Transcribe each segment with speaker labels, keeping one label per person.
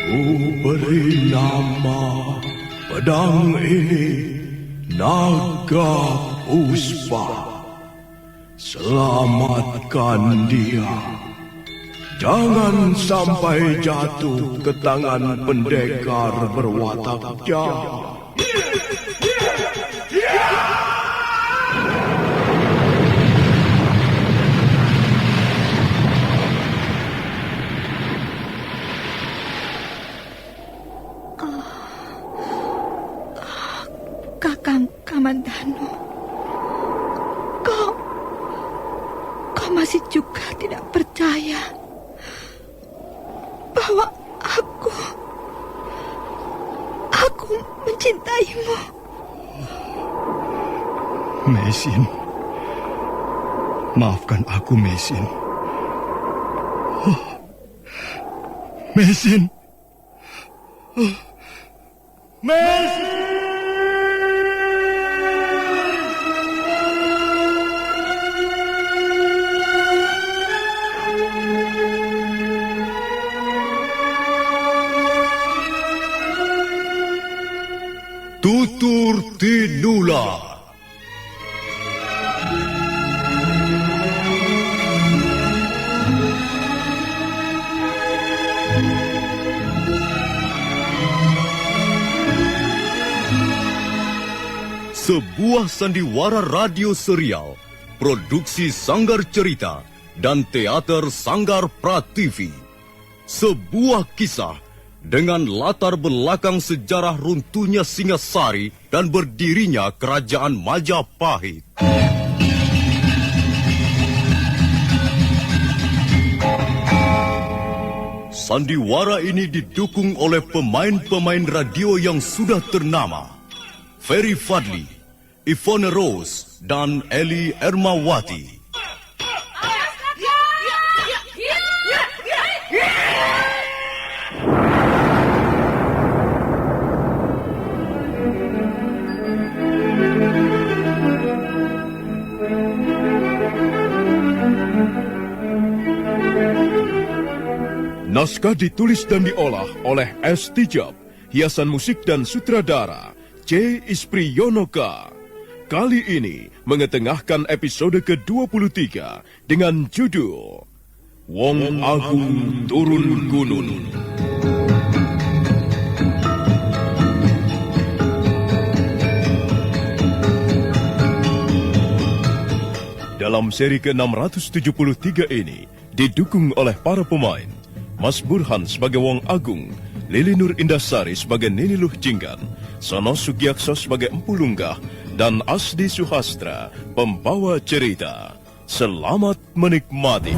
Speaker 1: Ku beri nama pedang ini Naga Puspa. Selamatkan dia. Jangan sampai jatuh ke tangan pendekar berwatak jahat.
Speaker 2: Kakang Kamandanu, kau masih juga tidak percaya bahwa aku mencintaimu.
Speaker 3: Meisin, maafkan aku, Meisin. Meisin. Meisin.
Speaker 1: Tutur Tinula. Sebuah sandiwara radio serial, produksi Sanggar Cerita dan Teater Sanggar Prativi. Sebuah kisah dengan latar belakang sejarah runtuhnya Singasari dan berdirinya Kerajaan Majapahit. Sandiwara ini didukung oleh pemain-pemain radio yang sudah ternama. Ferry Fadli, Ivone Rose, dan Eli Ermawati. Naskah ditulis dan diolah oleh S. Tijab, hiasan musik dan sutradara C. Ispriyonoka. Kali ini mengetengahkan episode ke-23 dengan judul Wong Agung Turun Gunung. Dalam seri ke-673 ini didukung oleh para pemain Mas Burhan sebagai Wong Agung, Lili Nur Indasari sebagai Nini Luh Jinggan, Sono Sugiakso sebagai Empu Lunggah, dan Asdi Suhastra, pembawa cerita. Selamat menikmati.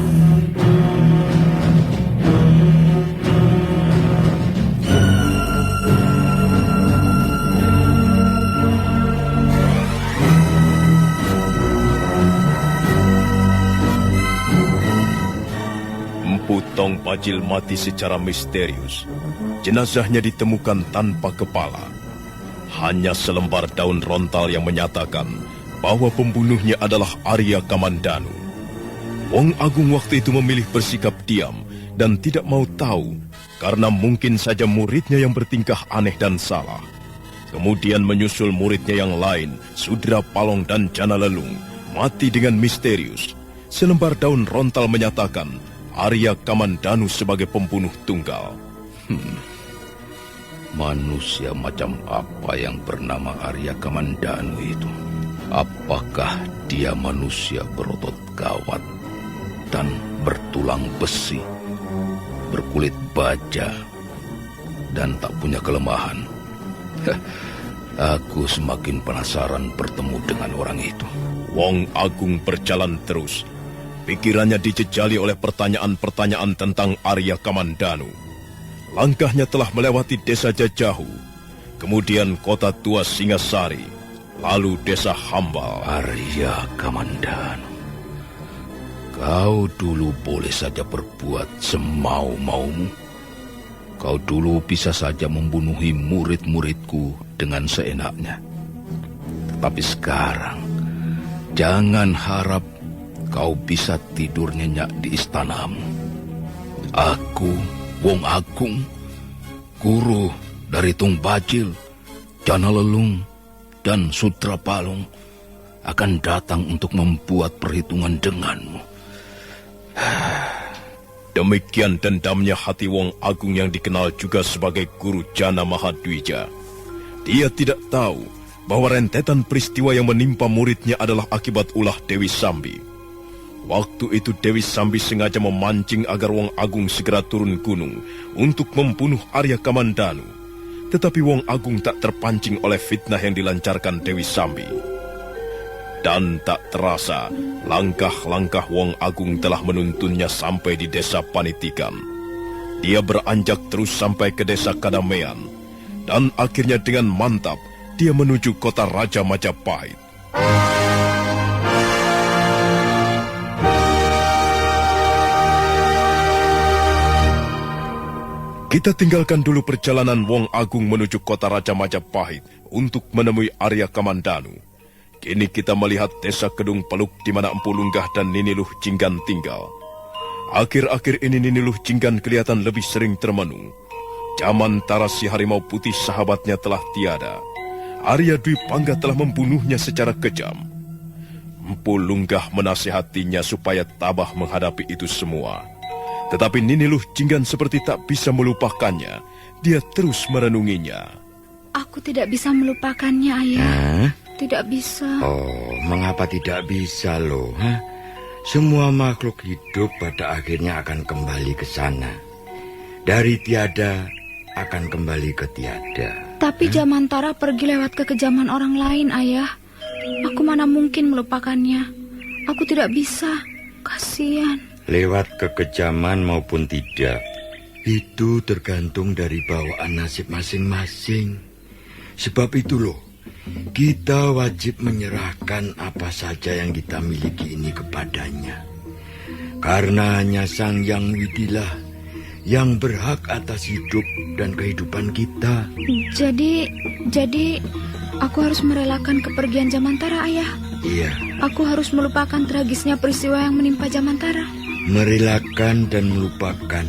Speaker 1: Tong Pacil mati secara misterius. Jenazahnya ditemukan tanpa kepala. Hanya selembar daun rontal yang menyatakan bahwa pembunuhnya adalah Arya Kamandanu. Wong Agung waktu itu memilih bersikap diam dan tidak mau tahu karena mungkin saja muridnya yang bertingkah aneh dan salah. Kemudian menyusul muridnya yang lain, Sudra Palong dan Jana Lelung, mati dengan misterius. Selembar daun rontal menyatakan Arya Kamandanu sebagai pembunuh tunggal.
Speaker 4: Manusia macam apa yang bernama Arya Kamandanu itu? Apakah dia manusia berotot kawat dan bertulang besi, berkulit baja, dan tak punya kelemahan? Aku semakin penasaran bertemu dengan orang itu.
Speaker 1: Wong Agung berjalan terus. Pikirannya dijejali oleh pertanyaan-pertanyaan tentang Arya Kamandanu. Langkahnya telah melewati desa Jajahu, kemudian kota tua Singasari, lalu desa Hambal.
Speaker 4: Arya Kamandanu, kau dulu boleh saja berbuat semau-maumu. Kau dulu bisa saja membunuhi murid-muridku dengan seenaknya. Tetapi sekarang, jangan harap kau bisa tidur nyenyak di istanamu. Aku, Wong Agung, guru dari Tung Bajil, Jana Lelung, dan Sutra Palung akan datang untuk membuat perhitungan denganmu.
Speaker 1: Demikian dendamnya hati Wong Agung yang dikenal juga sebagai Guru Jana Mahadwija. Dia tidak tahu bahwa rentetan peristiwa yang menimpa muridnya adalah akibat ulah Dewi Sambi. Waktu itu Dewi Sambi sengaja memancing agar Wong Agung segera turun gunung untuk membunuh Arya Kamandanu. Tetapi Wong Agung tak terpancing oleh fitnah yang dilancarkan Dewi Sambi. Dan tak terasa, langkah-langkah Wong Agung telah menuntunnya sampai di desa Panitikan. Dia beranjak terus sampai ke desa Kadamean. Dan akhirnya dengan mantap, dia menuju kota Raja Majapahit. Kita tinggalkan dulu perjalanan Wong Agung menuju kota Raja Majapahit untuk menemui Arya Kamandanu. Kini kita melihat desa Kedung Peluk di mana Empu Lunggah dan Nini Luh Jinggan tinggal. Akhir-akhir ini Nini Luh Jinggan kelihatan lebih sering termenung. Jamantara si harimau putih sahabatnya telah tiada. Arya Dwi Pangga telah membunuhnya secara kejam. Empu Lunggah menasihatinya supaya tabah menghadapi itu semua. Tetapi Nini Luh Jinggan seperti tak bisa melupakannya. Dia terus merenunginya.
Speaker 2: Aku tidak bisa melupakannya, Ayah.
Speaker 5: Hah?
Speaker 2: Tidak bisa.
Speaker 5: Oh, mengapa tidak bisa loh? Semua makhluk hidup pada akhirnya akan kembali ke sana. Dari tiada akan kembali ke tiada.
Speaker 2: Tapi Jamantara pergi lewat kekejaman orang lain, Ayah. Aku mana mungkin melupakannya. Aku tidak bisa. Kasihan.
Speaker 5: Lewat kekejaman maupun tidak, itu tergantung dari bawaan nasib masing-masing. Sebab itu loh, kita wajib menyerahkan apa saja yang kita miliki ini kepadanya. Karena hanya Sang Yang Widilah yang berhak atas hidup dan kehidupan kita.
Speaker 2: Jadi aku harus merelakan kepergian Jamantara, Ayah.
Speaker 5: Iya.
Speaker 2: Aku harus melupakan tragisnya peristiwa yang menimpa Jamantara.
Speaker 5: Merelakan dan melupakan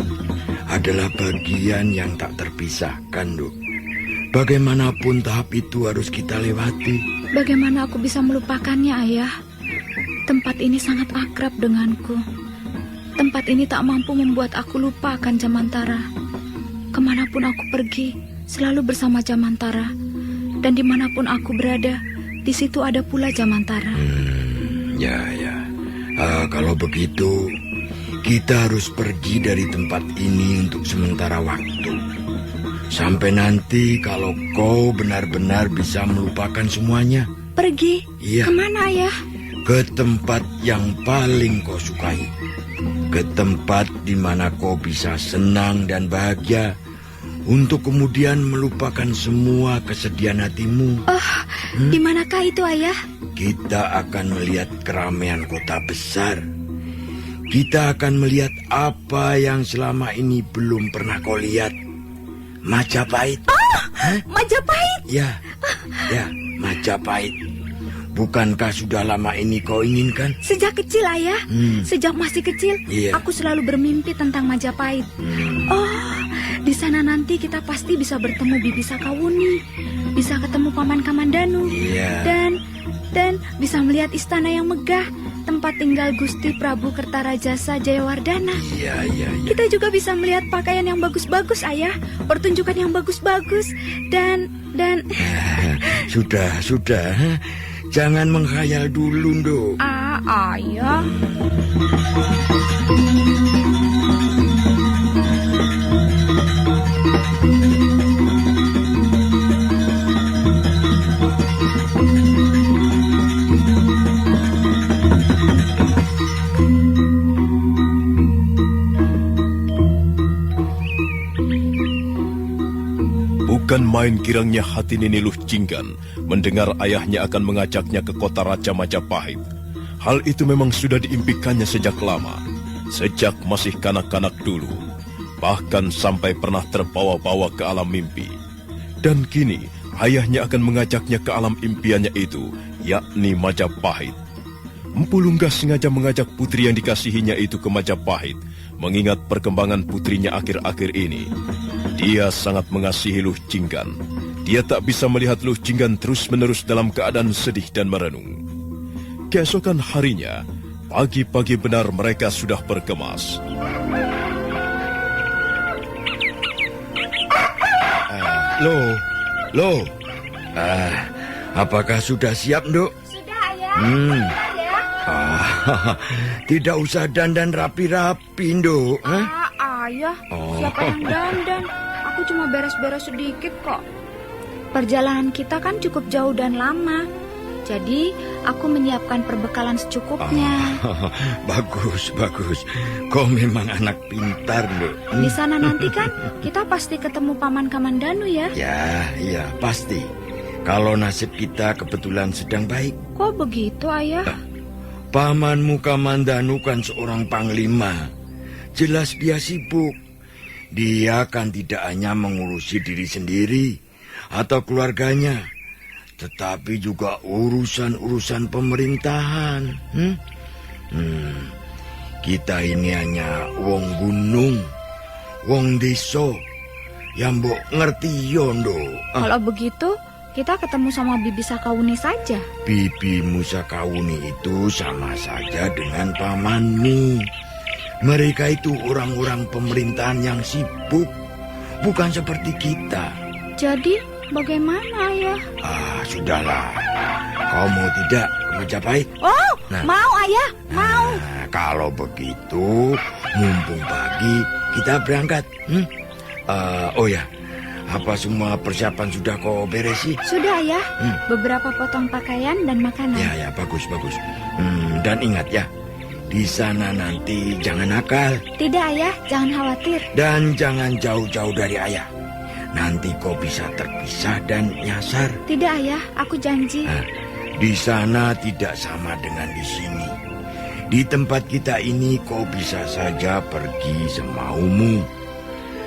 Speaker 5: adalah bagian yang tak terpisahkan, Duk. Bagaimanapun tahap itu harus kita lewati.
Speaker 2: Bagaimana aku bisa melupakannya, Ayah? Tempat ini sangat akrab denganku. Tempat ini tak mampu membuat aku lupa akan Jamantara. Kemanapun aku pergi, selalu bersama Jamantara. Dan dimanapun aku berada, di situ ada pula Jamantara.
Speaker 5: Ya. Kalau begitu, kita harus pergi dari tempat ini untuk sementara waktu. Sampai nanti kalau kau benar-benar bisa melupakan semuanya.
Speaker 2: Pergi?
Speaker 5: Iya.
Speaker 2: Kemana, Ayah?
Speaker 5: Ke tempat yang paling kau sukai. Ke tempat di mana kau bisa senang dan bahagia. Untuk kemudian melupakan semua kesedihan hatimu.
Speaker 2: Di manakah itu, Ayah?
Speaker 5: Kita akan melihat keramaian kota besar. Kita akan melihat apa yang selama ini belum pernah kau lihat. Majapahit.
Speaker 2: Majapahit?
Speaker 5: Ya, Majapahit. Bukankah sudah lama ini kau inginkan?
Speaker 2: Sejak kecil, Ayah. Sejak masih kecil,
Speaker 5: Iya.
Speaker 2: aku selalu bermimpi tentang Majapahit. Oh, di sana nanti kita pasti bisa bertemu Bibi Sakawuni, bisa ketemu Paman Kamandanu,
Speaker 5: Iya.
Speaker 2: dan bisa melihat istana yang megah, tempat tinggal Gusti Prabu Kertarajasa Jayawardana.
Speaker 5: Iya.
Speaker 2: Kita juga bisa melihat pakaian yang bagus-bagus, Ayah, pertunjukan yang bagus-bagus, dan
Speaker 5: Sudah. Jangan menghayal dulu, Nduk.
Speaker 2: Ayah.
Speaker 1: Bukan main girangnya hati Nini Luh Jinggan mendengar ayahnya akan mengajaknya ke kota Raja Majapahit. Hal itu memang sudah diimpikannya sejak lama, sejak masih kanak-kanak dulu, bahkan sampai pernah terbawa-bawa ke alam mimpi. Dan kini ayahnya akan mengajaknya ke alam impiannya itu, yakni Majapahit. Empu Lunggah sengaja mengajak putri yang dikasihinya itu ke Majapahit, mengingat perkembangan putrinya akhir-akhir ini. Dia sangat mengasihi Luh Jinggan. Dia tak bisa melihat Luh Jinggan terus-menerus dalam keadaan sedih dan merenung. Keesokan harinya, pagi-pagi benar mereka sudah berkemas.
Speaker 5: Loh. Apakah sudah siap, Nduk?
Speaker 2: Sudah, Ayah.
Speaker 5: Tidak usah dandan rapi-rapi, Nduk.
Speaker 2: Ayah, siapa yang dandan? Aku cuma beres-beres sedikit kok. Perjalanan kita kan cukup jauh dan lama. Jadi, aku menyiapkan perbekalan secukupnya.
Speaker 5: Bagus. Kau memang anak pintar, Nduk.
Speaker 2: Di sana nanti kan kita pasti ketemu Paman Kamandanu ya?
Speaker 5: Ya, pasti. Kalau nasib kita kebetulan sedang baik.
Speaker 2: Kok begitu, Ayah?
Speaker 5: Pamanmu Kamandanu kan seorang panglima. Jelas dia sibuk. Dia kan tidak hanya mengurusi diri sendiri atau keluarganya, tetapi juga urusan-urusan pemerintahan. Kita ini hanya wong gunung, wong desa, yang mbok ngerti yondo.
Speaker 2: Kalau begitu, kita ketemu sama Bibi Sakauni saja.
Speaker 5: Bibi Musakauni itu sama saja dengan pamanmu. Mereka itu orang-orang pemerintahan yang sibuk, bukan seperti kita.
Speaker 2: Jadi, bagaimana, Ayah?
Speaker 5: Sudahlah. Kau mau tidak ke Majapahit?
Speaker 2: Oh, mau, Ayah, mau.
Speaker 5: Kalau begitu, mumpung pagi, kita berangkat. Oh ya, apa semua persiapan sudah kau beresi?
Speaker 2: Sudah, Ayah. Beberapa potong pakaian dan makanan.
Speaker 5: Ya, bagus. Dan ingat ya, di sana nanti jangan nakal.
Speaker 2: Tidak, Ayah, jangan khawatir.
Speaker 5: Dan jangan jauh-jauh dari ayah. Nanti kau bisa terpisah dan nyasar.
Speaker 2: Tidak, Ayah, aku janji.
Speaker 5: Di sana tidak sama dengan di sini. Di tempat kita ini kau bisa saja pergi semaumu.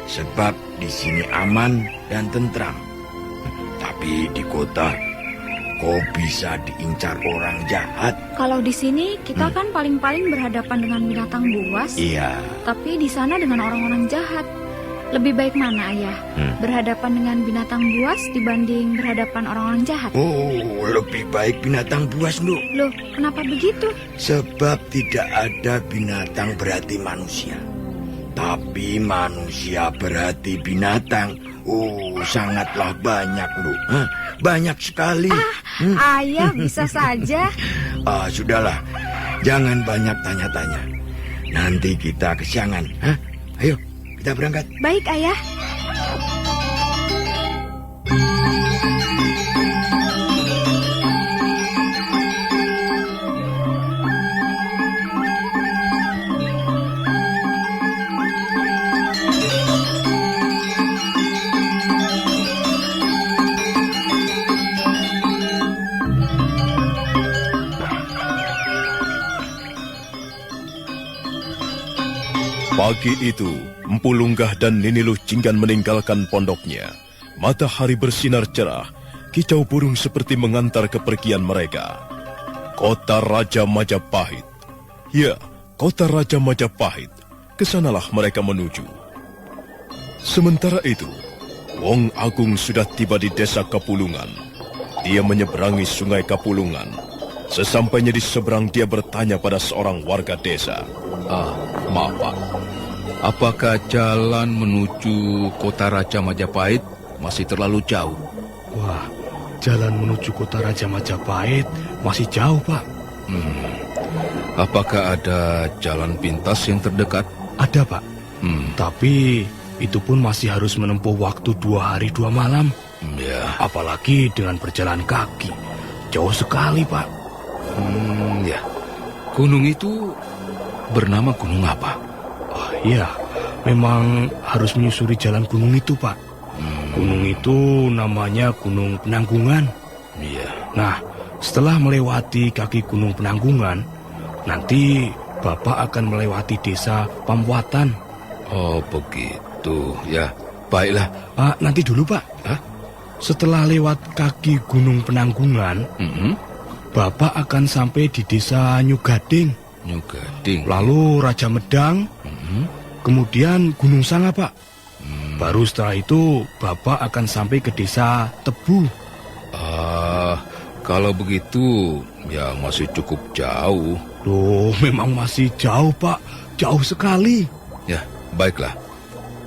Speaker 5: Sebab di sini aman dan tentram. Tapi di kota kau bisa diincar orang jahat.
Speaker 2: Kalau di sini kita kan paling-paling berhadapan dengan binatang buas.
Speaker 5: Iya.
Speaker 2: Tapi di sana dengan orang-orang jahat. Lebih baik mana, Ayah? Berhadapan dengan binatang buas dibanding berhadapan orang-orang jahat?
Speaker 5: Oh, lebih baik binatang buas, Nduk.
Speaker 2: Loh, kenapa begitu?
Speaker 5: Sebab tidak ada binatang berhati manusia. Tapi manusia berhati binatang. Oh, sangatlah banyak, Nduk. Banyak sekali.
Speaker 2: Ayah, bisa saja.
Speaker 5: Sudahlah. Jangan banyak tanya-tanya. Nanti kita kesiangan. Ayo, kita berangkat.
Speaker 2: Baik, Ayah.
Speaker 1: Pagi itu, Empu Lunggah dan Nini Luh Jinggan meninggalkan pondoknya. Matahari bersinar cerah, kicau burung seperti mengantar kepergian mereka. Kota Raja Majapahit. Ya, kota Raja Majapahit. Kesanalah mereka menuju. Sementara itu, Wong Agung sudah tiba di desa Kapulungan. Dia menyeberangi sungai Kapulungan. Sesampainya di seberang, dia bertanya pada seorang warga desa.
Speaker 4: Maaf Pak, apakah jalan menuju kota Raja Majapahit masih terlalu jauh?
Speaker 3: Wah, jalan menuju kota Raja Majapahit masih jauh, Pak.
Speaker 4: Apakah ada jalan pintas yang terdekat?
Speaker 3: Ada, Pak. Tapi itu pun masih harus menempuh waktu 2 hari 2 malam.
Speaker 4: Ya.
Speaker 3: Apalagi dengan berjalan kaki. Jauh sekali, Pak.
Speaker 4: Ya. Gunung itu bernama gunung apa?
Speaker 3: Iya, memang harus menyusuri jalan gunung itu, Pak. Gunung itu namanya Gunung Penanggungan.
Speaker 4: Iya.
Speaker 3: Nah, setelah melewati kaki Gunung Penanggungan, nanti Bapak akan melewati desa Pambuatan.
Speaker 4: Oh, begitu. Ya, baiklah.
Speaker 3: Nanti dulu, Pak. Setelah lewat kaki Gunung Penanggungan, Bapak akan sampai di desa Nyugading,
Speaker 4: Nyugading.
Speaker 3: lalu Raja Medang, kemudian Gunung Sanga, Pak. Baru setelah itu Bapak akan sampai ke desa Tebu.
Speaker 4: Kalau begitu, ya masih cukup jauh.
Speaker 3: Loh, memang masih jauh, Pak. Jauh sekali.
Speaker 4: Ya, baiklah.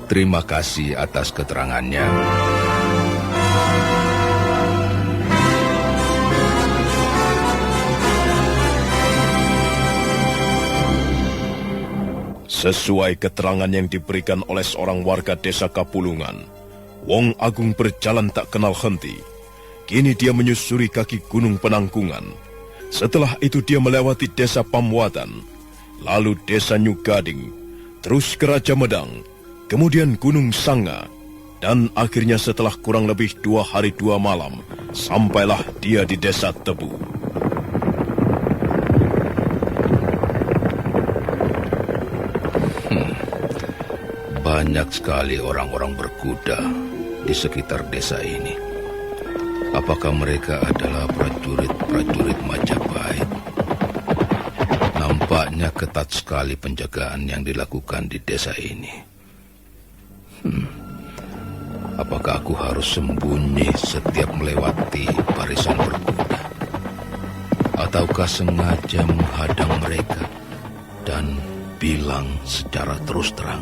Speaker 4: Terima kasih atas keterangannya.
Speaker 1: Sesuai keterangan yang diberikan oleh seorang warga desa Kapulungan, Wong Agung berjalan tak kenal henti. Kini dia menyusuri kaki Gunung Penangkungan. Setelah itu dia melewati desa Pamuatan, lalu desa Nyugading, terus ke Raja Medang, kemudian Gunung Sanga, dan akhirnya setelah kurang lebih 2 hari 2 malam, sampailah dia di desa Tebu.
Speaker 4: Banyak sekali orang-orang berkuda di sekitar desa ini. Apakah mereka adalah prajurit-prajurit Majapahit? Nampaknya ketat sekali penjagaan yang dilakukan di desa ini. Apakah aku harus sembunyi setiap melewati barisan berkuda? Ataukah sengaja menghadang mereka dan bilang secara terus terang?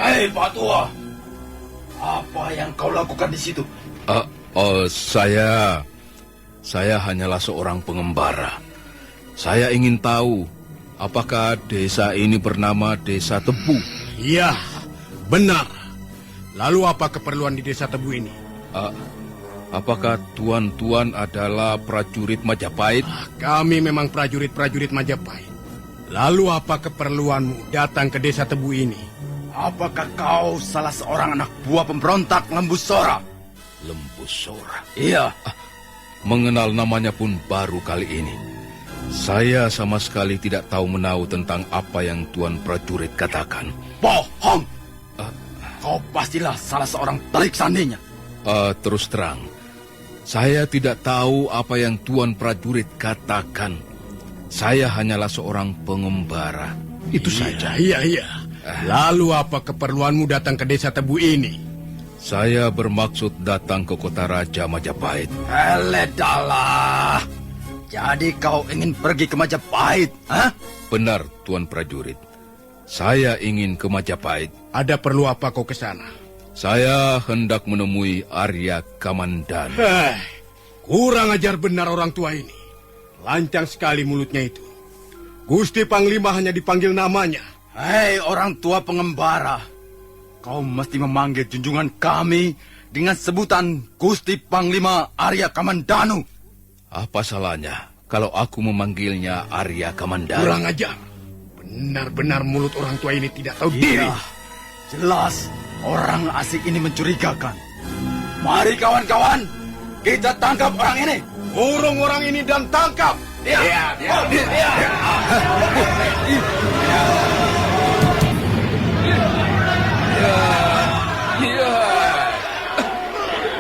Speaker 5: Hei, Pak Tua. Apa yang kau lakukan di situ?
Speaker 4: Saya hanyalah seorang pengembara. Saya ingin tahu, apakah desa ini bernama Desa Tebu?
Speaker 3: Iya, benar. Lalu apa keperluan di desa Tebu ini?
Speaker 4: Apakah tuan-tuan adalah prajurit Majapahit?
Speaker 3: Kami memang prajurit-prajurit Majapahit. Lalu apa keperluanmu datang ke desa Tebu ini?
Speaker 5: Apakah kau salah seorang anak buah pemberontak Lembusora?
Speaker 4: Lembusora?
Speaker 5: Iya.
Speaker 4: Mengenal namanya pun baru kali ini. Saya sama sekali tidak tahu menahu tentang apa yang tuan prajurit katakan.
Speaker 5: Bohong! Kau pastilah salah seorang telik sandinya.
Speaker 4: Terus terang, saya tidak tahu apa yang tuan prajurit katakan. Saya hanyalah seorang pengembara. Itu saja.
Speaker 3: Iya. Lalu apa keperluanmu datang ke desa Tebu ini?
Speaker 4: Saya bermaksud datang ke kota Raja Majapahit.
Speaker 5: Eledalah. Jadi kau ingin pergi ke Majapahit, ha?
Speaker 4: Benar, tuan prajurit. Saya ingin ke Majapahit.
Speaker 3: Ada perlu apa kau ke sana?
Speaker 4: Saya hendak menemui Arya Kamandanu.
Speaker 3: Kurang ajar benar orang tua ini. Lancang sekali mulutnya itu. Gusti Panglima hanya dipanggil namanya.
Speaker 5: Hei orang tua pengembara, kau mesti memanggil junjungan kami dengan sebutan Gusti Panglima Arya Kamandanu.
Speaker 4: Apa salahnya kalau aku memanggilnya Arya Kamandanu?
Speaker 3: Kurang ajar. Benar-benar mulut orang tua ini tidak tahu diri.
Speaker 5: Iya, jelas orang asing ini mencurigakan. Mari kawan-kawan, kita tangkap orang ini.
Speaker 3: Urung orang ini dan tangkap.
Speaker 5: Iya.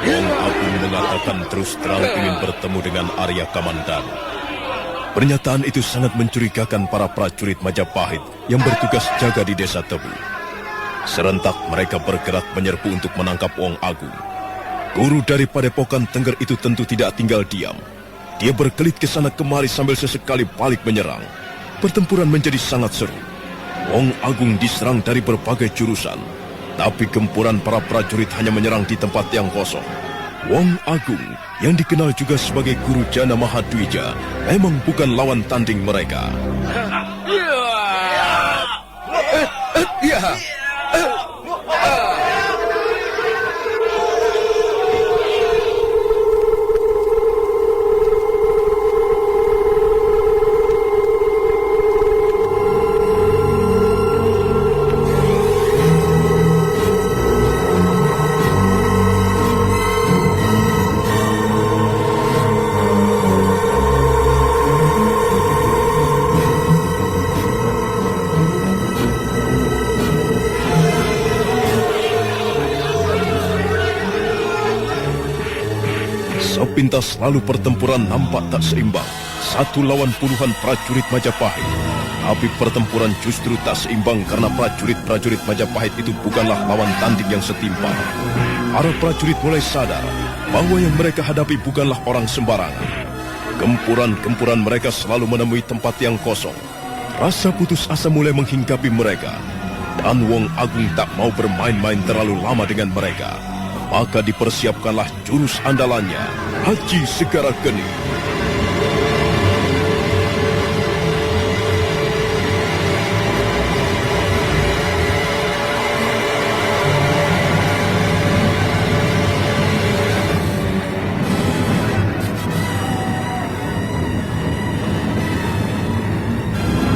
Speaker 1: Wong Agung mengatakan terus terang ingin bertemu dengan Arya Kamandanu. Pernyataan itu sangat mencurigakan para prajurit Majapahit yang bertugas jaga di desa Tebu. Serentak mereka bergerak menyerbu untuk menangkap Wong Agung. Guru dari Padepokan Tengger itu tentu tidak tinggal diam. Dia berkelit ke sana kemari sambil sesekali balik menyerang. Pertempuran menjadi sangat seru. Wong Agung diserang dari berbagai jurusan, tapi gempuran para prajurit hanya menyerang di tempat yang kosong. Wong Agung, yang dikenal juga sebagai Guru Jana Mahadwija, memang bukan lawan tanding mereka. sepintas lalu pertempuran nampak tak seimbang. 1 lawan puluhan prajurit Majapahit. Tapi pertempuran justru tak seimbang karena prajurit-prajurit Majapahit itu bukanlah lawan tanding yang setimpal. Para prajurit mulai sadar bahwa yang mereka hadapi bukanlah orang sembarangan. Gempuran-gempuran mereka selalu menemui tempat yang kosong. Rasa putus asa mulai menghinggapi mereka. Dan Wong Agung tak mau bermain-main terlalu lama dengan mereka. Maka dipersiapkanlah jurus andalannya, Haji Segara Geni.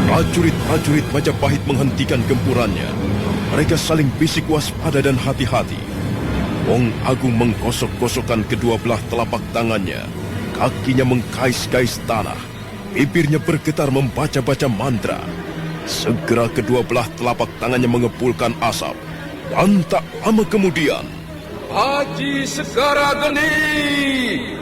Speaker 1: Prajurit-prajurit Majapahit menghentikan gempurannya. Mereka saling bisik waspada dan hati-hati. Wong Agung menggosok-gosokkan kedua belah telapak tangannya. Kakinya mengkais-kais tanah. Bibirnya bergetar membaca-baca mantra. Segera kedua belah telapak tangannya mengepulkan asap. Dan tak lama kemudian,
Speaker 6: Haji Segara Geni!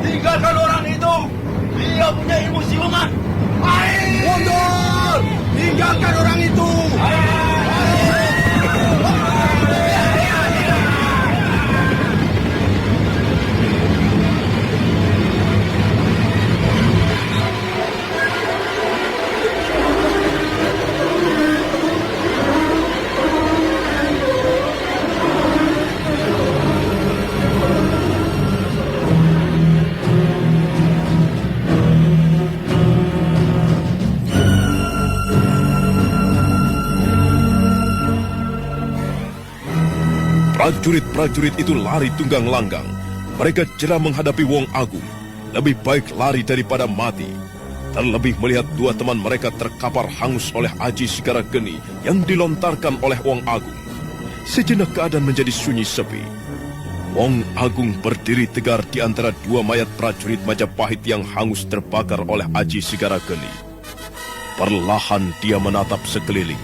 Speaker 7: Tinggalkan orang itu. Dia punya ilmu siluman. Mundur! Tinggalkan orang itu.
Speaker 1: prajurit-prajurit itu lari tunggang langgang. Mereka jera menghadapi Wong Agung. Lebih baik lari daripada mati. Terlebih melihat dua teman mereka terkapar hangus oleh Aji Segara Geni yang dilontarkan oleh Wong Agung. Sejenak keadaan menjadi sunyi sepi. Wong Agung berdiri tegar di antara dua mayat prajurit Majapahit yang hangus terbakar oleh Aji Segara Geni. Perlahan dia menatap sekeliling,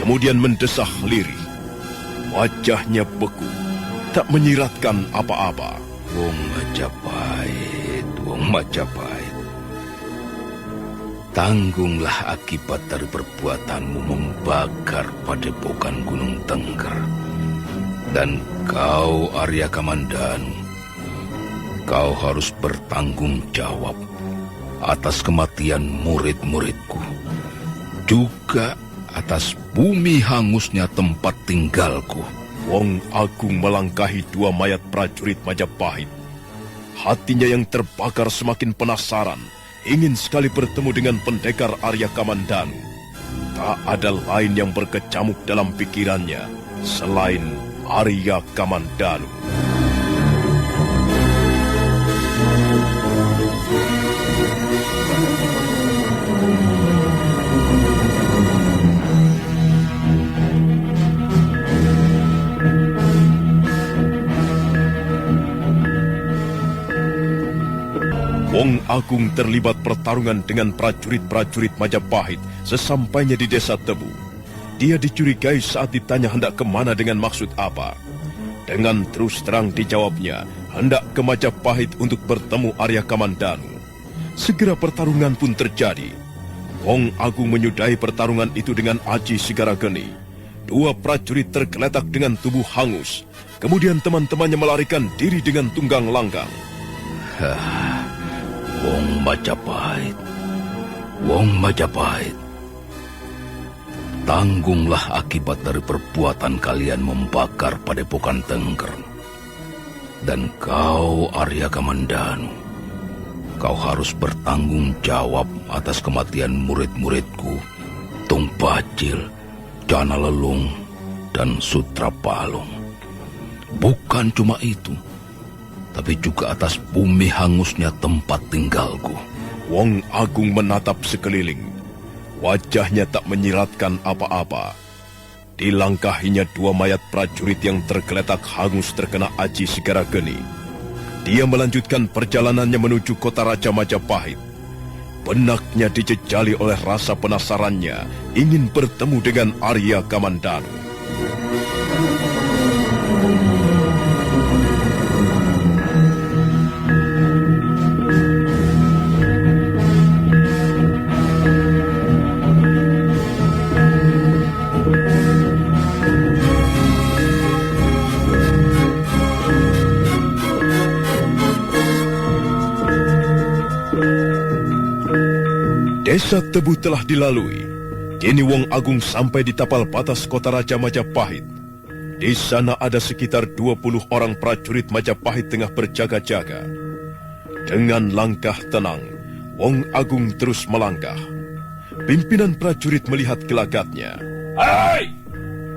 Speaker 1: kemudian mendesah lirih. Wajahnya beku, tak menyiratkan apa-apa.
Speaker 4: Wong Majapahit. Tanggunglah akibat dari perbuatanmu membakar padepokan Gunung Tengger. Dan kau, Arya Kamandanu, kau harus bertanggung jawab atas kematian murid-muridku. Juga atas bumi hangusnya tempat tinggalku.
Speaker 1: Wong Agung melangkahi dua mayat prajurit Majapahit. Hatinya yang terbakar semakin penasaran, ingin sekali bertemu dengan pendekar Arya Kamandanu. Tak ada lain yang berkecamuk dalam pikirannya selain Arya Kamandanu. Wong Agung terlibat pertarungan dengan prajurit-prajurit Majapahit sesampainya di desa Tebu. Dia dicurigai saat ditanya hendak kemana dengan maksud apa. Dengan terus terang dijawabnya, hendak ke Majapahit untuk bertemu Arya Kamandanu. Segera pertarungan pun terjadi. Wong Agung menyudahi pertarungan itu dengan Aji Segara Geni. Dua prajurit tergeletak dengan tubuh hangus. Kemudian teman-temannya melarikan diri dengan tunggang langgang.
Speaker 4: Wong Majapahit. Tanggunglah akibat dari perbuatan kalian membakar padepokan Tengger. Dan kau, Arya Kamandanu, kau harus bertanggung jawab atas kematian murid-muridku, Tung Bajil, Jana Lelung, dan Sutra Palung. Bukan cuma itu, tapi juga atas bumi hangusnya tempat tinggalku.
Speaker 1: Wong Agung menatap sekeliling. Wajahnya tak menyiratkan apa-apa. Dilangkahinya 2 mayat prajurit yang tergeletak hangus terkena aji segara geni. Dia melanjutkan perjalanannya menuju kota Raja Majapahit. Benaknya dijejali oleh rasa penasarannya ingin bertemu dengan Arya Kamandanu. Desa Tebu telah dilalui. Kini Wong Agung sampai di tapal batas kota Raja Majapahit. Di sana ada sekitar 20 orang prajurit Majapahit tengah berjaga-jaga. Dengan langkah tenang, Wong Agung terus melangkah. Pimpinan prajurit melihat gelagatnya.
Speaker 7: Hei!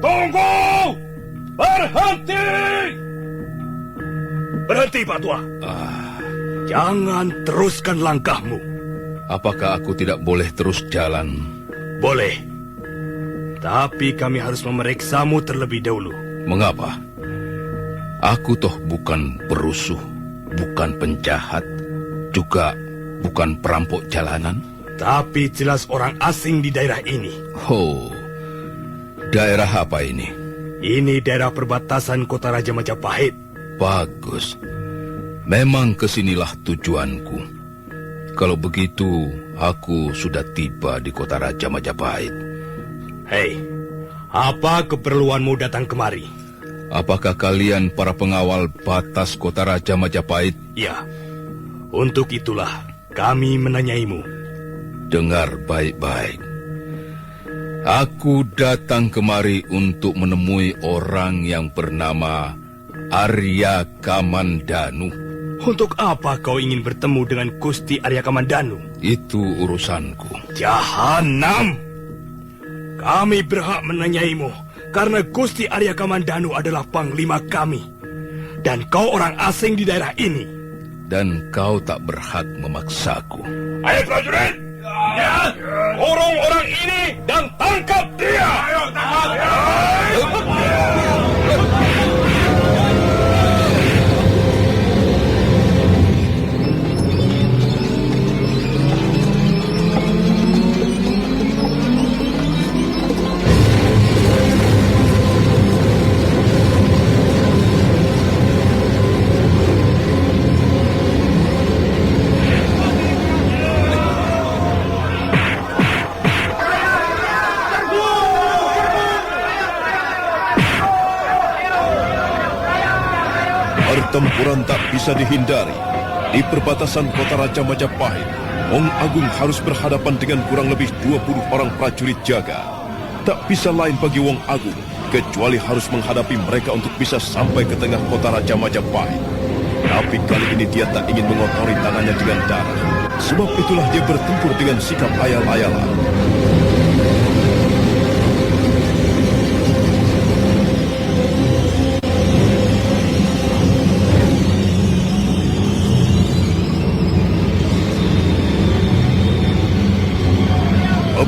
Speaker 7: Tunggu! Berhenti!
Speaker 3: Berhenti, Pak Tua. Jangan teruskan langkahmu.
Speaker 4: Apakah aku tidak boleh terus jalan?
Speaker 3: Boleh. Tapi kami harus memeriksamu terlebih dahulu.
Speaker 4: Mengapa? Aku toh bukan perusuh, bukan penjahat, juga bukan perampok jalanan.
Speaker 3: Tapi jelas orang asing di daerah ini.
Speaker 4: Oh, daerah apa ini?
Speaker 3: Ini daerah perbatasan kota Raja Majapahit.
Speaker 4: Bagus. Memang kesinilah tujuanku. Kalau begitu, aku sudah tiba di kota Raja Majapahit.
Speaker 3: Hei, apa keperluanmu datang kemari?
Speaker 4: Apakah kalian para pengawal batas kota Raja Majapahit?
Speaker 3: Ya, untuk itulah kami menanyaimu.
Speaker 4: Dengar baik-baik. Aku datang kemari untuk menemui orang yang bernama Arya Kamandanu.
Speaker 3: Untuk apa kau ingin bertemu dengan Gusti Arya Kamandanu?
Speaker 4: Itu urusanku.
Speaker 3: Jahanam! Kami berhak menanyaimu karena Gusti Arya Kamandanu adalah panglima kami. Dan kau orang asing di daerah ini.
Speaker 4: Dan kau tak berhak memaksaku.
Speaker 7: Ayo prajurit! Ya! Urung orang ini dan tangkap dia! Ayo, tangkap!
Speaker 1: Pertempuran tak bisa dihindari. Di perbatasan kota Raja Majapahit, Wong Agung harus berhadapan dengan kurang lebih 20 orang prajurit jaga. Tak bisa lain bagi Wong Agung, kecuali harus menghadapi mereka untuk bisa sampai ke tengah kota Raja Majapahit. Tapi kali ini dia tak ingin mengotori tangannya dengan darah. Sebab itulah dia bertempur dengan sikap ayal-ayalan.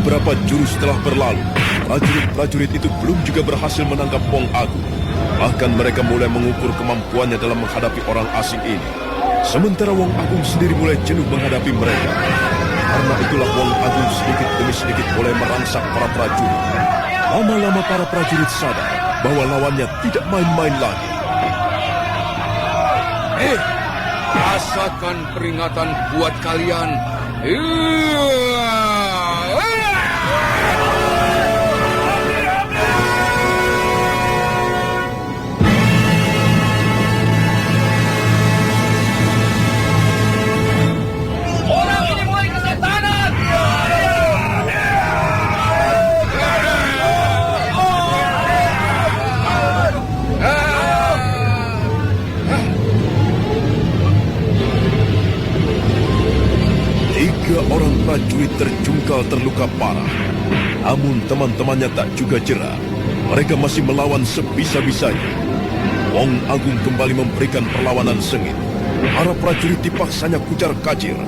Speaker 1: Beberapa jurus telah berlalu. Prajurit-prajurit itu belum juga berhasil menangkap Wong Agung. Bahkan mereka mulai mengukur kemampuannya dalam menghadapi orang asing ini. Sementara Wong Agung sendiri mulai jenuh menghadapi mereka. Karena itulah Wong Agung sedikit demi sedikit mulai merangsak para prajurit. Lama-lama para prajurit sadar bahwa lawannya tidak main-main lagi.
Speaker 6: Rasakan peringatan buat kalian.
Speaker 7: Orang ini mulai kesetanan!
Speaker 1: Tiga orang prajurit terjungkal terluka parah. Namun teman-temannya tak juga jera. Mereka masih melawan sebisa-bisanya. Wong Agung kembali memberikan perlawanan sengit. Para prajurit dipaksanya kucar kacir.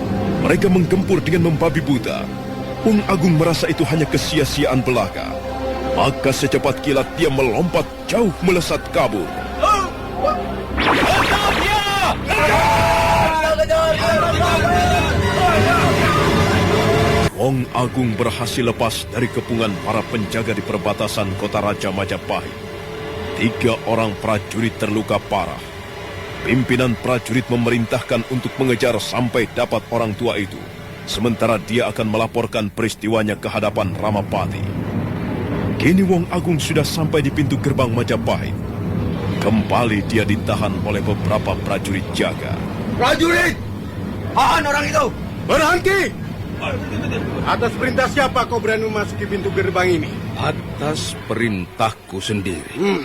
Speaker 1: Mereka menggempur dengan membabi buta. Wong Agung merasa itu hanya kesia-siaan belaka. Maka secepat kilat dia melompat jauh melesat kabur. Wong Agung berhasil lepas dari kepungan para penjaga di perbatasan kota Raja Majapahit. 3 orang prajurit terluka parah. Pimpinan prajurit memerintahkan untuk mengejar sampai dapat orang tua itu. Sementara dia akan melaporkan peristiwanya ke hadapan Ramapati. Kini Wong Agung sudah sampai di pintu gerbang Majapahit. Kembali dia ditahan oleh beberapa prajurit jaga.
Speaker 7: Prajurit! Tahan orang itu!
Speaker 8: Berhenti! Atas perintah siapa kau berani memasuki pintu gerbang ini?
Speaker 4: Atas perintahku sendiri.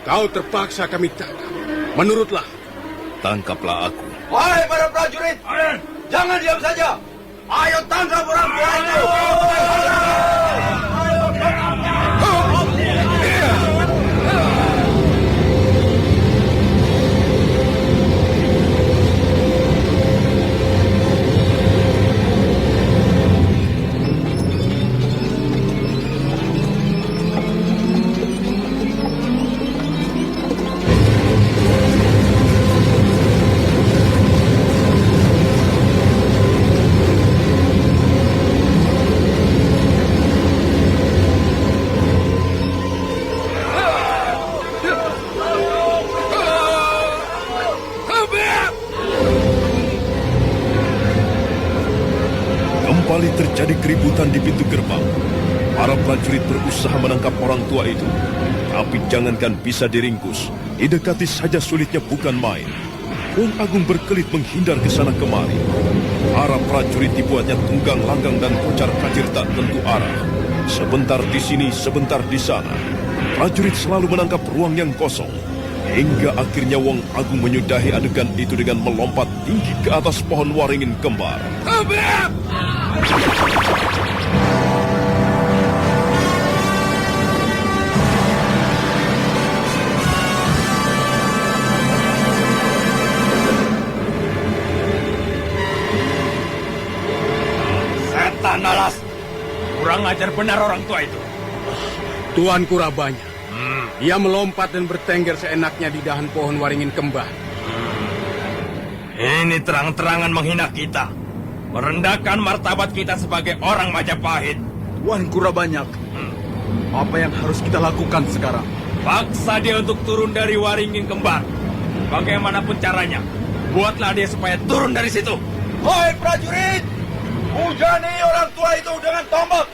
Speaker 8: Kau terpaksa kami tangkap. Menurutlah.
Speaker 4: Tangkaplah aku.
Speaker 7: Wahai para prajurit! Jangan diam saja! Ayo tangkap orang tua itu!
Speaker 1: Kembali terjadi keributan di pintu gerbang. Para prajurit berusaha menangkap orang tua itu. Tapi jangankan bisa diringkus, didekati saja sulitnya bukan main. Wong Agung berkelit menghindar ke sana kemari. Para prajurit dibuatnya tunggang langgang dan kocar kacir tak tentu arah. Sebentar di sini, sebentar di sana. Prajurit selalu menangkap ruang yang kosong. Hingga akhirnya Wong Agung menyudahi adegan itu dengan melompat tinggi ke atas pohon waringin kembar.
Speaker 3: Setan alas! Kurang ajar benar orang tua itu.
Speaker 8: Tuan Kurabanya. Ia melompat dan bertengger seenaknya di dahan pohon waringin kembar.
Speaker 3: Ini terang-terangan menghina kita. Merendahkan martabat kita sebagai orang Majapahit.
Speaker 9: Tuan Kurabanyak, apa yang harus kita lakukan sekarang?
Speaker 3: Paksa dia untuk turun dari waringin kembar. Bagaimanapun caranya, buatlah dia supaya turun dari situ.
Speaker 7: Wahai prajurit! Hujani orang tua itu dengan tombak!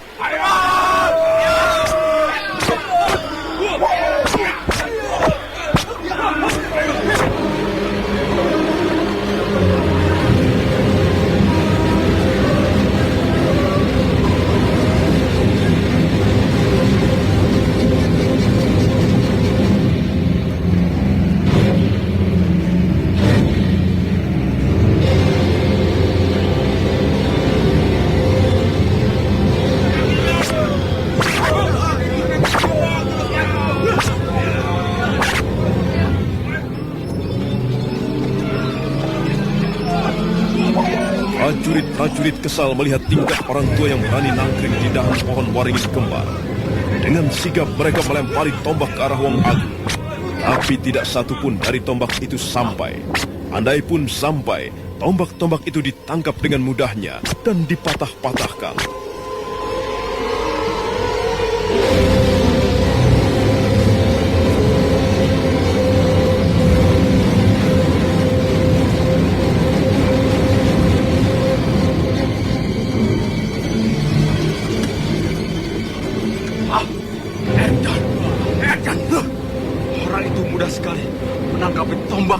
Speaker 1: Prajurit kesal melihat tingkah orang tua yang berani nangkring di dahan pohon waringin kembar. Dengan sigap mereka melempari tombak ke arah Wong Agung. Tapi tidak satupun dari tombak itu sampai. Andai pun sampai, tombak-tombak itu ditangkap dengan mudahnya dan dipatah-patahkan.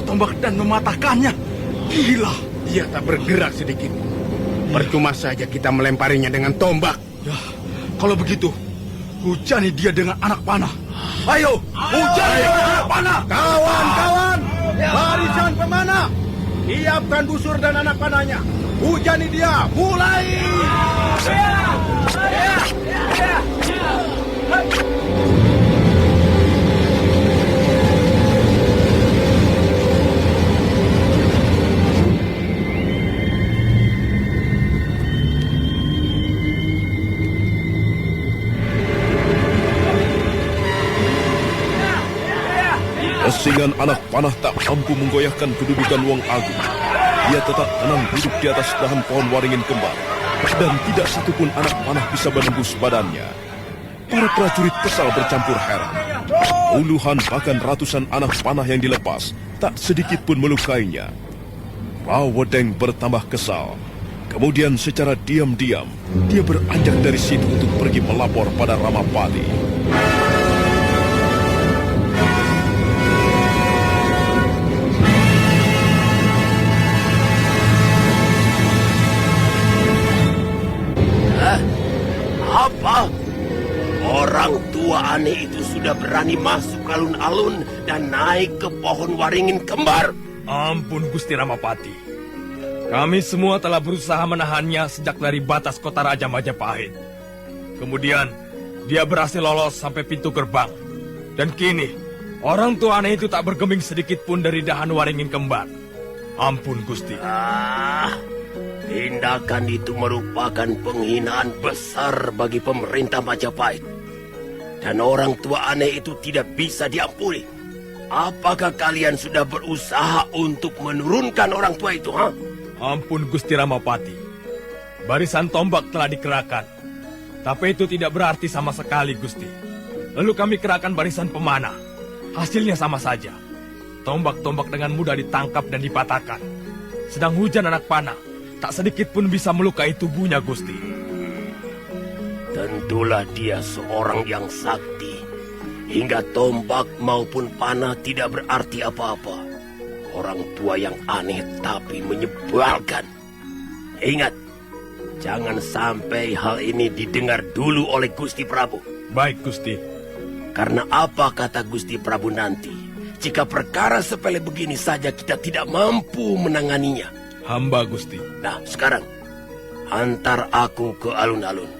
Speaker 9: Tombak dan mematahkannya. Gila.
Speaker 8: Dia tak bergerak sedikit. Percuma saja kita melemparinya dengan tombak.
Speaker 9: Ya, kalau begitu, hujani dia dengan anak panah. Ayo, hujani dengan anak panah.
Speaker 8: Kawan-kawan, barisan pemanah. Siapkan busur dan anak panahnya. Hujani dia, mulai.
Speaker 1: Serangan anak panah tak mampu menggoyahkan kedudukan Wong Agung. Dia tetap tenang duduk di atas dahan pohon waringin kembar, dan tidak satupun anak panah bisa menembus badannya. Para prajurit kesal bercampur heran. Puluhan bahkan ratusan anak panah yang dilepas tak sedikit pun melukainya. Rawedeng bertambah kesal. Kemudian secara diam-diam dia beranjak dari situ untuk pergi melapor pada Ramapati.
Speaker 10: Apa? Orang tua aneh itu sudah berani masuk alun-alun dan naik ke pohon waringin kembar.
Speaker 3: Ampun Gusti Ramapati. Kami semua telah berusaha menahannya sejak dari batas kota Raja Majapahit. Kemudian, dia berhasil lolos sampai pintu gerbang. Dan kini, orang tua aneh itu tak bergeming sedikit pun dari dahan waringin kembar. Ampun Gusti.
Speaker 10: Tindakan itu merupakan penghinaan besar bagi pemerintah Majapahit. Dan orang tua aneh itu tidak bisa diampuni. Apakah kalian sudah berusaha untuk menurunkan orang tua itu, ha?
Speaker 3: Ampun Gusti Ramapati. Barisan tombak telah dikerahkan. Tapi itu tidak berarti sama sekali, Gusti. Lalu kami kerahkan barisan pemanah. Hasilnya sama saja. Tombak-tombak dengan mudah ditangkap dan dipatahkan. Sedang hujan anak panah, tak sedikit pun bisa melukai tubuhnya, Gusti.
Speaker 10: Tentulah dia seorang yang sakti. Hingga tombak maupun panah tidak berarti apa-apa. Orang tua yang aneh tapi menyebalkan. Ingat, jangan sampai hal ini didengar dulu oleh Gusti Prabu.
Speaker 3: Baik, Gusti.
Speaker 10: Karena apa kata Gusti Prabu nanti? Jika perkara sepele begini saja kita tidak mampu menanganinya.
Speaker 3: Hamba, Gusti.
Speaker 10: Nah, sekarang, antar aku ke alun-alun.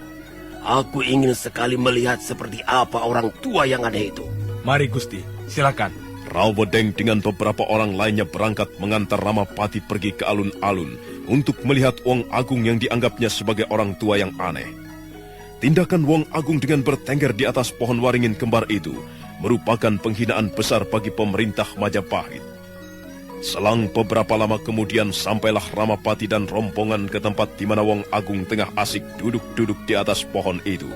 Speaker 10: Aku ingin sekali melihat seperti apa orang tua yang aneh itu.
Speaker 3: Mari, Gusti. Silakan.
Speaker 1: Rawedeng dengan beberapa orang lainnya berangkat mengantar Ramapati pergi ke alun-alun untuk melihat Wong Agung yang dianggapnya sebagai orang tua yang aneh. Tindakan Wong Agung dengan bertengger di atas pohon waringin kembar itu merupakan penghinaan besar bagi pemerintah Majapahit. Selang beberapa lama kemudian sampailah Ramapati dan rombongan ke tempat di mana Wong Agung tengah asik duduk-duduk di atas pohon itu.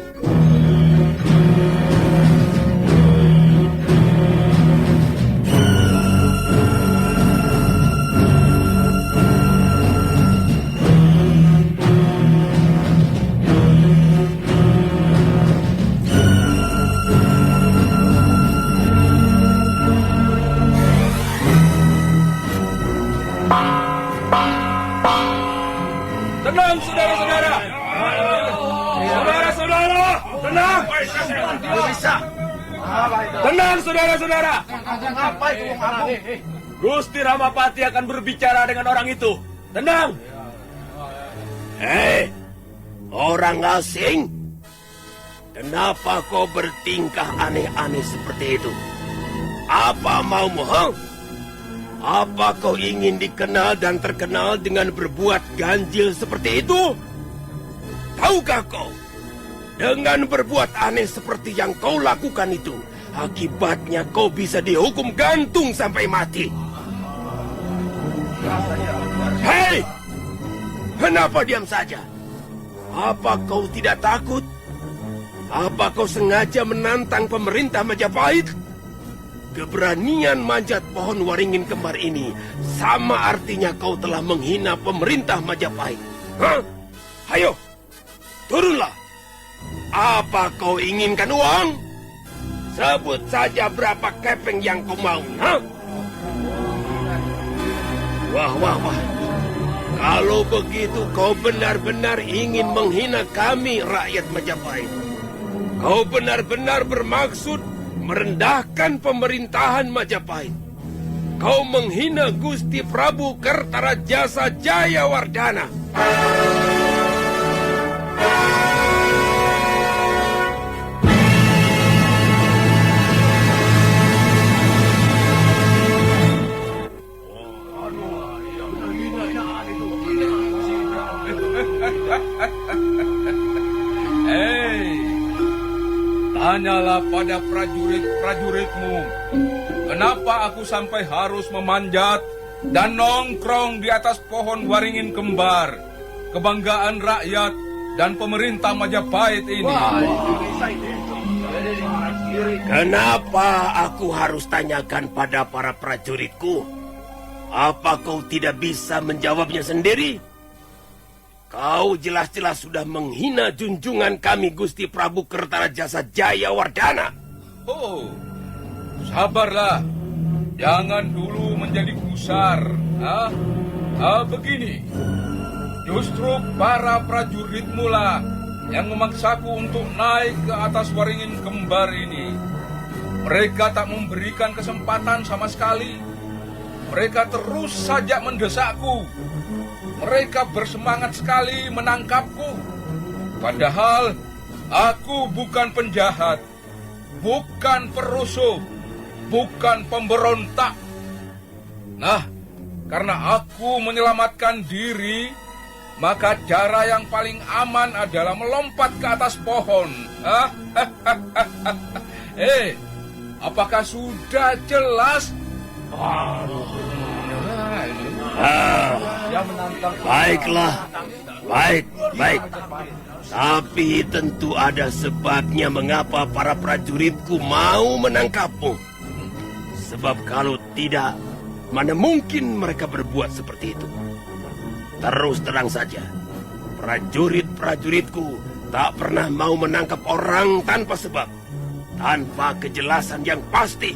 Speaker 7: Tenang, saudara-saudara! Saudara-saudara! Tenang! Tenang, saudara-saudara! Gusti Ramapati akan berbicara dengan orang itu. Tenang!
Speaker 10: Hei, orang asing! Kenapa kau bertingkah aneh-aneh seperti itu? Apa maumu, ha? Apa kau ingin dikenal dan terkenal dengan berbuat ganjil seperti itu? Tahukah kau, dengan berbuat aneh seperti yang kau lakukan itu, akibatnya kau bisa dihukum gantung sampai mati. Hei! Kenapa diam saja? Apa kau tidak takut? Apa kau sengaja menantang pemerintah Majapahit? Keberanian manjat pohon waringin kembar ini sama artinya kau telah menghina pemerintah Majapahit. Hah? Ayo, turunlah. Apa kau inginkan uang? Sebut saja berapa kepeng yang kau mau. Hah? Wah. Kalau begitu kau benar-benar ingin menghina kami rakyat Majapahit. Kau benar-benar bermaksud merendahkan pemerintahan Majapahit. Kau menghina Gusti Prabu Kertarajasa Jayawardana.
Speaker 6: Tanyalah pada prajurit-prajuritmu, kenapa aku sampai harus memanjat dan nongkrong di atas pohon waringin kembar, kebanggaan rakyat dan pemerintah Majapahit ini.
Speaker 10: Kenapa aku harus tanyakan pada para prajuritku? Apa kau tidak bisa menjawabnya sendiri? Kau jelas-jelas sudah menghina junjungan kami Gusti Prabu Kertarajasa Jayawardana.
Speaker 6: Oh, sabarlah. Jangan dulu menjadi gusar. Begini. Justru para prajuritmu lah yang memaksaku untuk naik ke atas waringin kembar ini. Mereka tak memberikan kesempatan sama sekali. Mereka terus saja mendesakku. Mereka bersemangat sekali menangkapku. Padahal aku bukan penjahat, bukan perusuh, bukan pemberontak. Nah, karena aku menyelamatkan diri, maka cara yang paling aman adalah melompat ke atas pohon. Apakah sudah jelas?
Speaker 10: Baiklah, baik. Tapi tentu ada sebabnya mengapa para prajuritku mau menangkapmu. Sebab kalau tidak, mana mungkin mereka berbuat seperti itu. Terus terang saja, prajurit-prajuritku tak pernah mau menangkap orang tanpa sebab, tanpa kejelasan yang pasti.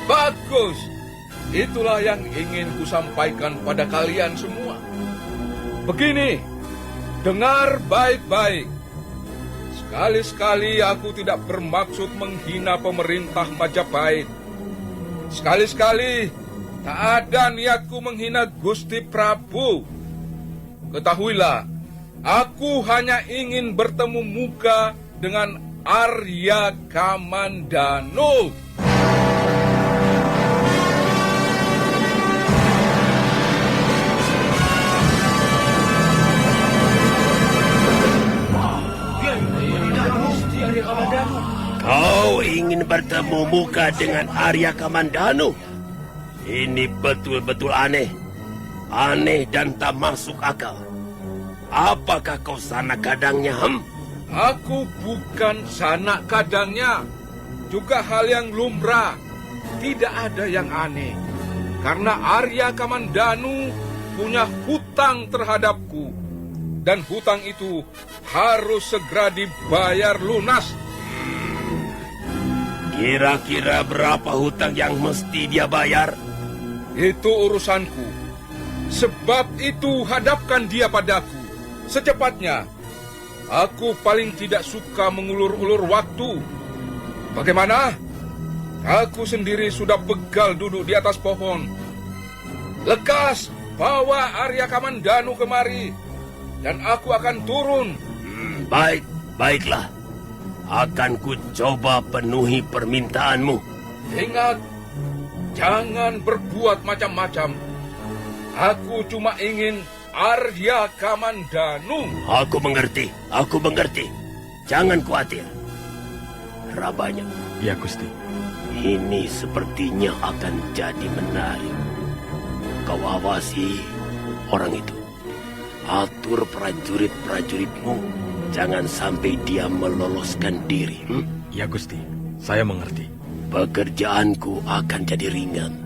Speaker 6: Bagus. Itulah yang ingin kusampaikan pada kalian semua. Begini, dengar baik-baik. Sekali-sekali aku tidak bermaksud menghina pemerintah Majapahit. Sekali-sekali tak ada niatku menghina Gusti Prabu. Ketahuilah, aku hanya ingin bertemu muka dengan Arya Kamandanu.
Speaker 10: Kau ingin bertemu muka dengan Arya Kamandanu? Ini betul-betul aneh. Aneh dan tak masuk akal. Apakah kau sanak kadangnya,
Speaker 6: Aku bukan sanak kadangnya. Juga hal yang lumrah. Tidak ada yang aneh. Karena Arya Kamandanu punya hutang terhadapku. Dan hutang itu harus segera dibayar lunas.
Speaker 10: Kira-kira berapa hutang yang mesti dia bayar?
Speaker 6: Itu urusanku. Sebab itu hadapkan dia padaku. Secepatnya. Aku paling tidak suka mengulur-ulur waktu. Bagaimana? Aku sendiri sudah begal duduk di atas pohon. Lekas bawa Arya Kamandanu kemari. Dan aku akan turun.
Speaker 10: Baiklah. Akan ku coba penuhi permintaanmu.
Speaker 6: Ingat, jangan berbuat macam-macam. Aku cuma ingin Arya Kamandanu.
Speaker 10: Aku mengerti. Jangan khawatir. Rabanya.
Speaker 3: Ya, Gusti.
Speaker 10: Ini sepertinya akan jadi menarik. Kau awasi orang itu. Atur prajurit-prajuritmu. Jangan sampai dia meloloskan diri.
Speaker 3: Ya, Gusti. Saya mengerti.
Speaker 10: Pekerjaanku akan jadi ringan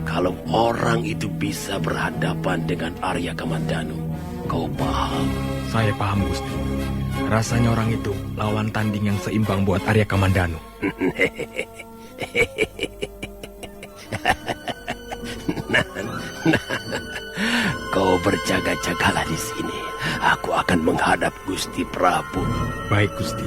Speaker 10: kalau orang itu bisa berhadapan dengan Arya Kamandanu. Kau paham?
Speaker 3: Saya paham, Gusti. Rasanya orang itu lawan tanding yang seimbang buat Arya Kamandanu.
Speaker 10: Kau berjaga-jagalah di sini. Aku akan menghadap Gusti Prabu.
Speaker 3: Baik, Gusti.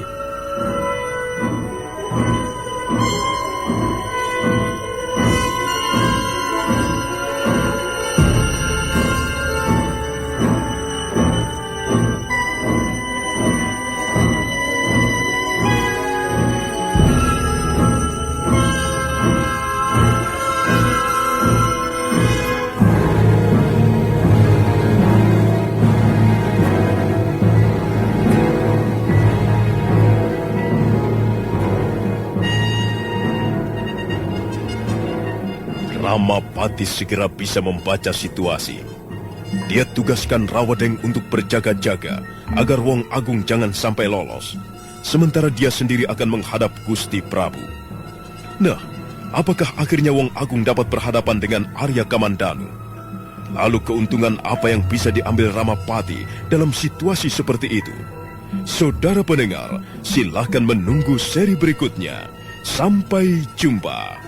Speaker 1: Ramapati segera bisa membaca situasi. Dia tugaskan Rawadeng untuk berjaga-jaga agar Wong Agung jangan sampai lolos. Sementara dia sendiri akan menghadap Gusti Prabu. Nah, apakah akhirnya Wong Agung dapat berhadapan dengan Arya Kamandanu? Lalu keuntungan apa yang bisa diambil Ramapati dalam situasi seperti itu? Saudara pendengar, silahkan menunggu seri berikutnya. Sampai jumpa.